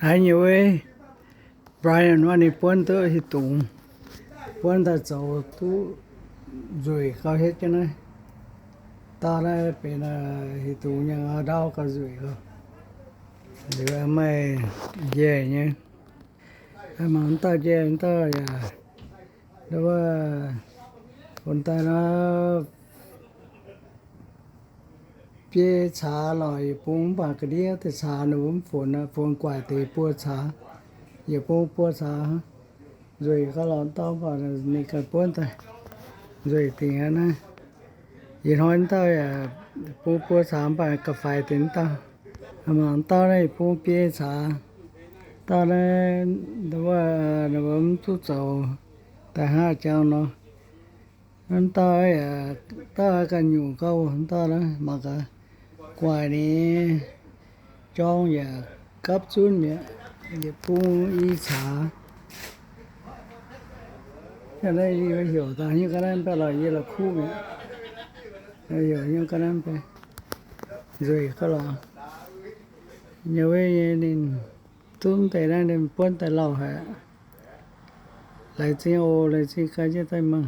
hay nhiều ấy Brianวันนี้ป้อนตัวที่ตุงป้อนแต่เจ้าตู้rồiเขาเฮ็ดกันนะตาได้เป็นที่ตุงยังเอาดาวก็rồiก็หรือว่าไม่แย่เนี่ยถ้ามันตาแย่มันตาอย่าแล้วว่าคนตานะเปียชาหน่อยปุ้งปากกระเดียแต่ชาหนูฝนนะฝนกว่าตีปวดชาอย่าปุ้งปวดชาrồi có lon to vào này cái cuốn thôi rồi thì nó vậy thôi tao à pu sắm bài cà phê tính tao mà tao này pu bia trà tao này đó là bấm chút dầu tại hai cháu nó tao à tao cần nhiều câu tao đó mà cả quài này cho nhà cấp xuống vậy để pu y trà cái này thì phải hiểu ta như cái này phải là như là khu vậy hiểu như cái này phải rồi có là nhiều cái nên tung tay ra nên quân tay lò hả lại chi ô lại chi cái gì tay mà